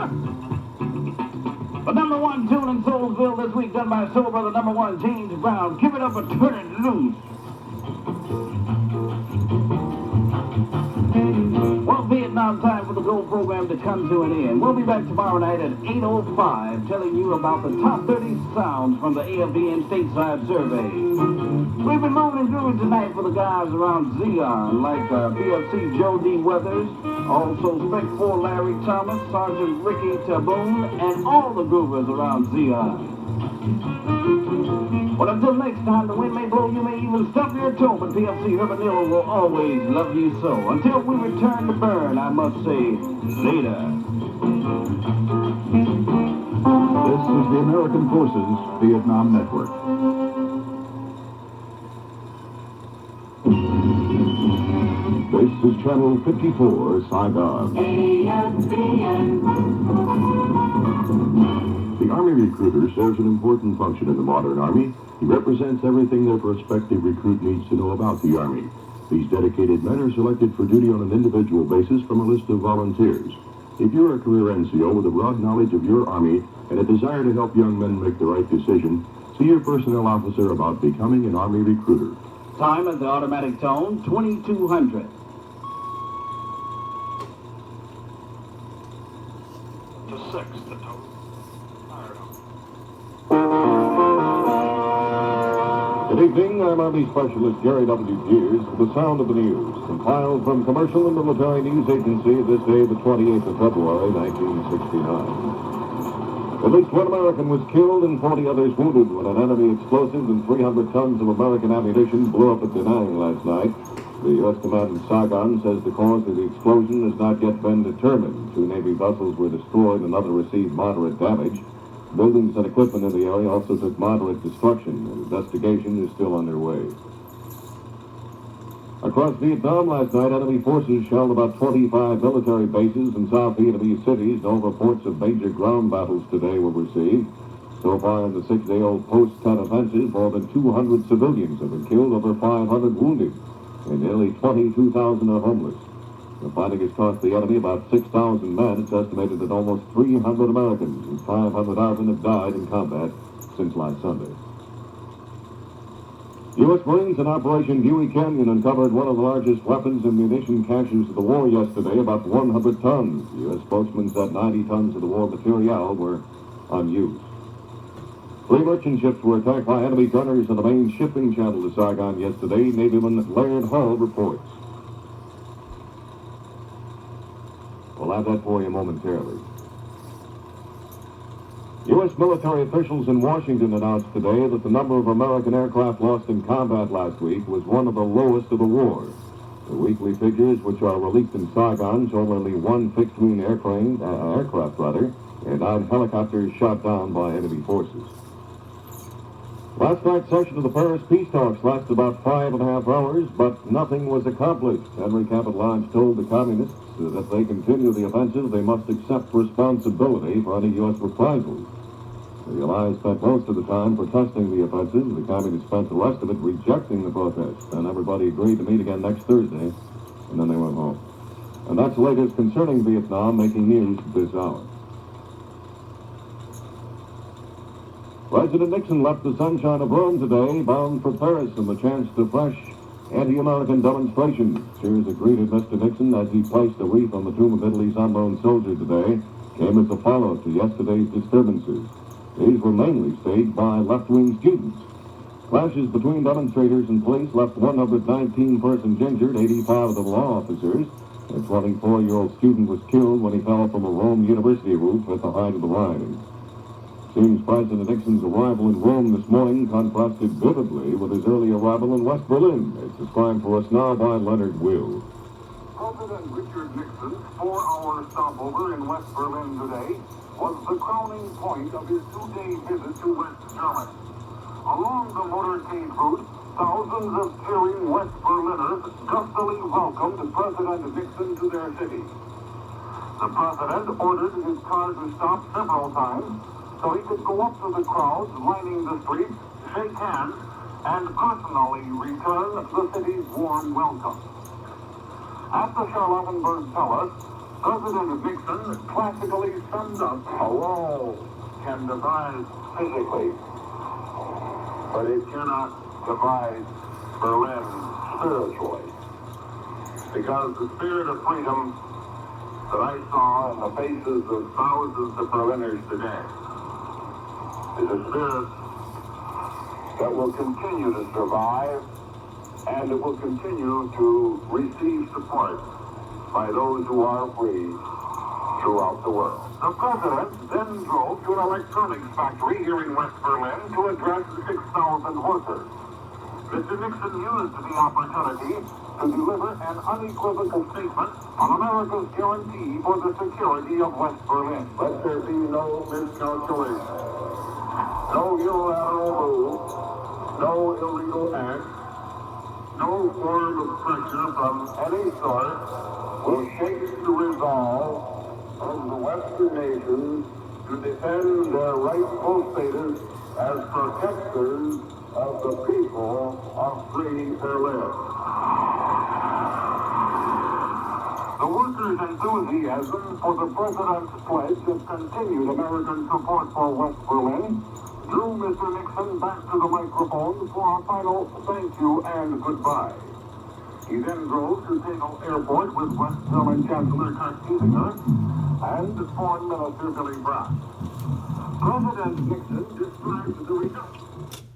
The number one tune in Soulsville this week, done by Soul Brother number one, James Brown. Give it up and turn it loose. Well, Vietnam time for the Gold program to come to an end. We'll be back tomorrow night at 8:05 telling you about the top 30 sounds from the AFDN Stateside Survey. We've been moving and grooving tonight for the guys around Zion, like PFC Joe D. Weathers, also Spec 4 Larry Thomas, Sergeant Ricky Taboon, and all the groovers around Zion. Well, until next time, the wind may blow, you may even stub your toe, but PFC Hermanillo will always love you so. Until we return to burn, I must say, later. This is the American Forces Vietnam Network. This is Channel 54, Saigon. The Army recruiter serves an important function in the modern Army. He represents everything their prospective recruit needs to know about the Army. These dedicated men are selected for duty on an individual basis from a list of volunteers. If you're a career NCO with a broad knowledge of your Army and a desire to help young men make the right decision, see your personnel officer about becoming an Army recruiter. Time at the automatic tone, 2200. To 6, the tone. Good evening, I'm Army Specialist Jerry W. Gears with the sound of the news, compiled from Commercial and Military News Agency this day, the 28th of February, 1969. At least one American was killed and 40 others wounded when an enemy explosive and 300 tons of American ammunition blew up at Da Nang last night. The U.S. command in Saigon says the cause of the explosion has not yet been determined. 2 Navy vessels were destroyed and others received moderate damage. Buildings and equipment in the area also took moderate destruction. An investigation is still underway. Across Vietnam last night, enemy forces shelled about 25 military bases in South Vietnamese cities. No reports of major ground battles today were received. So far in the 6-day-old post-10 offensive, more than 200 civilians have been killed, over 500 wounded, and nearly 22,000 are homeless. The fighting has cost the enemy about 6,000 men. It's estimated that almost 300 Americans and 500,000 have died in combat since last Sunday. U.S. Marines in Operation Huey Canyon uncovered one of the largest weapons and munition caches of the war yesterday, about 100 tons. U.S. spokesman said 90 tons of the war material were unused. 3 merchant ships were attacked by enemy gunners on the main shipping channel to Saigon yesterday, Navyman Laird Hull reports. We'll have that for you momentarily. U.S. military officials in Washington announced today that the number of American aircraft lost in combat last week was one of the lowest of the war. The weekly figures, which are released in Saigon, show only 1 fixed-wing aircraft, and 9 helicopters shot down by enemy forces. Last night's session of the Paris peace talks lasted about 5.5 hours, but nothing was accomplished. Henry Cabot Lodge told the communists that if they continue the offensive, they must accept responsibility for any U.S. reprisals. The Allies spent most of the time protesting the offensive. The communists spent the rest of it rejecting the protest. And everybody agreed to meet again next Thursday, and then they went home. And that's the latest concerning Vietnam, making news this hour. President Nixon left the sunshine of Rome today, bound for Paris on the chance to fresh anti-American demonstrations. Cheers that greeted Mr. Nixon as he placed a wreath on the tomb of Italy's unknown soldier today came as a follow-up to yesterday's disturbances. These were mainly staged by left-wing students. Clashes between demonstrators and police left 119 persons injured, 85 of them law officers. A 24-year-old student was killed when he fell from a Rome University roof at the height of the rioting. Seems President Nixon's arrival in Rome this morning contrasted vividly with his early arrival in West Berlin. It's described for us now by Leonard Will. President Richard Nixon's 4-hour stopover in West Berlin today was the crowning point of his 2-day visit to West Germany. Along the motorcade route, thousands of cheering West Berliners gustily welcomed President Nixon to their city. The president ordered his car to stop several times so he could go up to the crowds lining the streets, shake hands, and personally return the city's warm welcome. At the Charlottenburg Palace, President Nixon classically summed up, a wall can divide physically, but it cannot divide Berlin spiritually. Because the spirit of freedom that I saw in the faces of thousands of Berliners today is a spirit that will continue to survive, and it will continue to receive support by those who are free throughout the world. The president then drove to an electronics factory here in West Berlin to address 6,000 workers. Mr. Nixon used the opportunity to deliver an unequivocal statement on America's guarantee for the security of West Berlin. Let there be no miscalculation, no unilateral move, no illegal act, no form of pressure from any sort will shake the resolve of the Western nations to defend their rightful status as protectors of the people of free Berlin. The workers' enthusiasm for the president's pledge of continued American support for West Berlin drew Mr. Nixon back to the microphone for a final thank you and goodbye. He then drove to Tegel Airport with West German Chancellor Kurt Kiesinger and Foreign Minister Billy Brandt. President Nixon described the results.